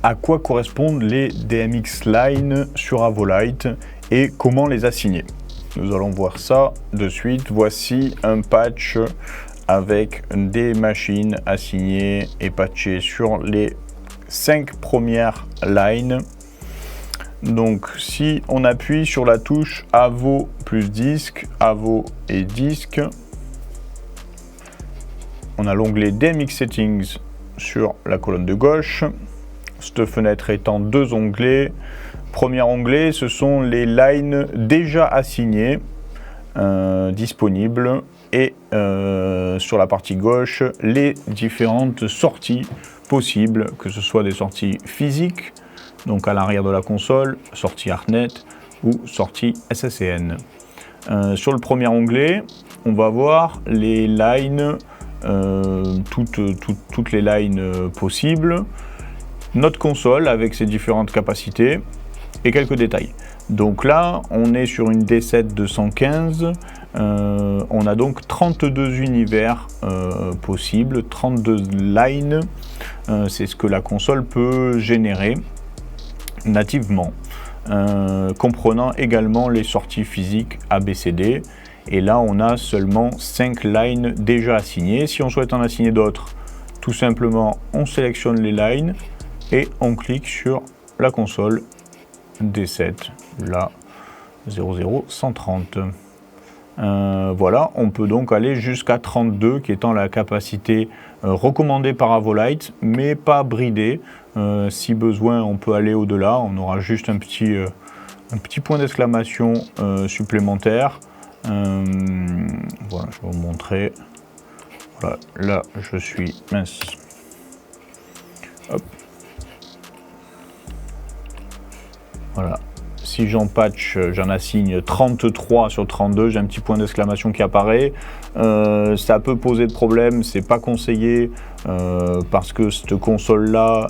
à quoi correspondent les DMX Line sur Avolite et comment les assigner. Nous allons voir ça de suite. Voici un patch avec des machines assignées et patchées sur les 5 premières lines. Donc si on appuie sur la touche Avo plus disque, Avo et disque, on a l'onglet DMX Settings sur la colonne de gauche. Cette fenêtre étant 2 onglets. Premier onglet, ce sont les lines déjà assignées, disponibles, et sur la partie gauche, les différentes sorties possibles, que ce soit des sorties physiques, donc à l'arrière de la console, sortie ArtNet ou sortie SSCN. Sur le premier onglet, on va voir les lines, toutes les lines possibles, notre console avec ses différentes capacités et quelques détails. Donc là, on est sur une D7 215, on a donc 32 univers possibles, 32 lines, c'est ce que la console peut générer nativement, comprenant également les sorties physiques ABCD. Et là, on a seulement 5 lines déjà assignées. Si on souhaite en assigner d'autres, tout simplement, on sélectionne les lines et on clique sur la console D7, là, 00130. Voilà, on peut donc aller jusqu'à 32, qui étant la capacité recommandée par Avolite, mais pas bridée. Si besoin, on peut aller au-delà. On aura juste un petit point d'exclamation supplémentaire. Voilà, je vais vous montrer. Voilà, là, je suis mince. Hop. Voilà. Si j'en patch, j'en assigne 33 sur 32, j'ai un petit point d'exclamation qui apparaît. Ça peut poser de problème, c'est pas conseillé parce que cette console-là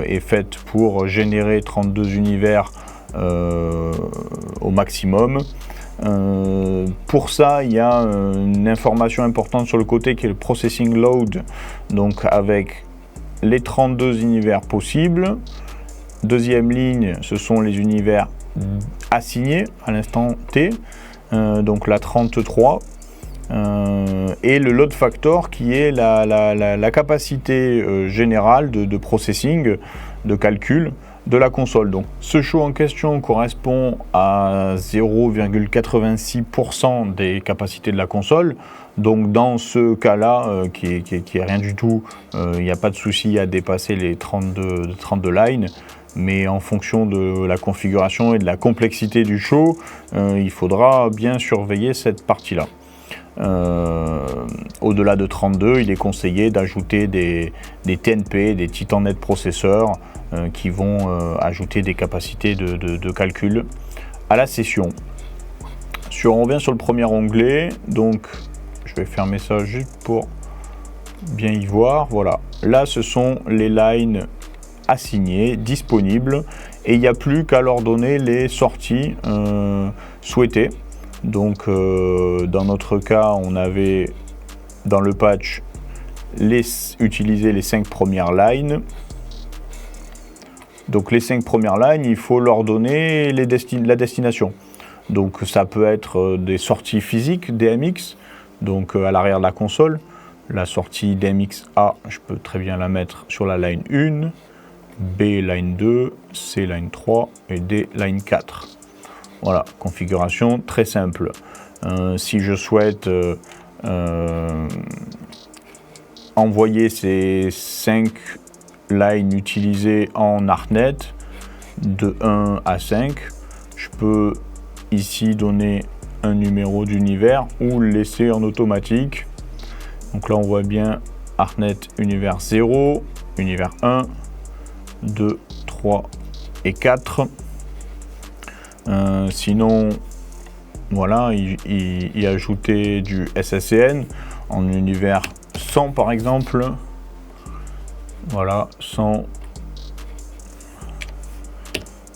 est faite pour générer 32 univers au maximum. Pour ça, il y a une information importante sur le côté qui est le Processing Load, donc avec les 32 univers possibles. Deuxième ligne, ce sont les univers assignés à l'instant T, donc la 33, et le load factor qui est la capacité générale de processing, de calcul de la console. Donc ce show en question correspond à 0,86% des capacités de la console. Donc dans ce cas-là, qui est rien du tout, il n'y a pas de souci à dépasser les 32 lines. Mais en fonction de la configuration et de la complexité du show, il faudra bien surveiller cette partie-là. Au-delà de 32, il est conseillé d'ajouter des TNP, des TitanNet processeurs, qui vont ajouter des capacités de calcul à la session. On revient sur le premier onglet, donc je vais fermer ça juste pour bien y voir. Voilà, là ce sont les lines assignées, disponibles, et il n'y a plus qu'à leur donner les sorties souhaitées. Donc dans notre cas, on avait dans le patch utilisé les 5 premières lines. Donc les 5 premières lines, il faut leur donner la destination. Donc ça peut être des sorties physiques DMX, donc à l'arrière de la console. La sortie DMX A, je peux très bien la mettre sur la line 1, B line 2, C line 3 et D line 4. Voilà, configuration très simple. Si je souhaite envoyer ces 5 lines utilisées en ArtNet de 1 à 5, je peux ici donner un numéro d'univers ou le laisser en automatique. Donc là on voit bien ArtNet univers 0, univers 1, 2, 3 et 4. Sinon, voilà, y ajouter du SSCN en univers 100 par exemple. Voilà, 100,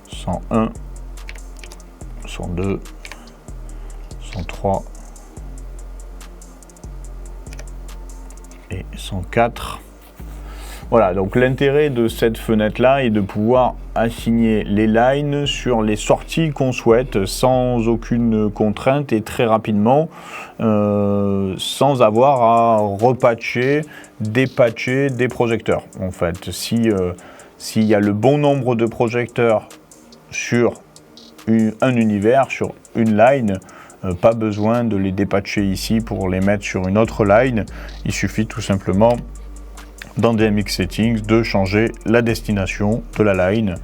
101, 102, 103 et 104. Voilà, donc l'intérêt de cette fenêtre-là est de pouvoir assigner les lines sur les sorties qu'on souhaite sans aucune contrainte et très rapidement, sans avoir à repatcher, dépatcher des projecteurs. En fait, s'il y a le bon nombre de projecteurs sur un univers, sur une line, pas besoin de les dépatcher ici pour les mettre sur une autre line. Il suffit tout simplement dans DMX Settings de changer la destination de la line.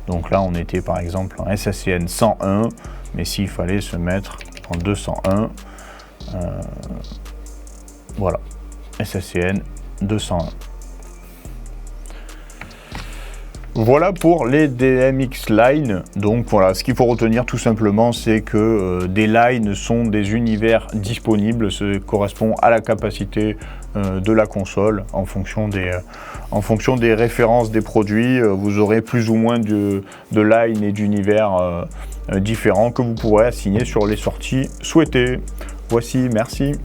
Donc là on était par exemple en SSCN 101, mais s'il fallait se mettre en 201, voilà, SSCN 201. Voilà pour les DMX Line. Donc voilà, ce qu'il faut retenir tout simplement, c'est que des lines sont des univers disponibles. Ça correspond à la capacité de la console en fonction des références des produits. Vous aurez plus ou moins de lines et d'univers différents que vous pourrez assigner sur les sorties souhaitées. Voici, merci.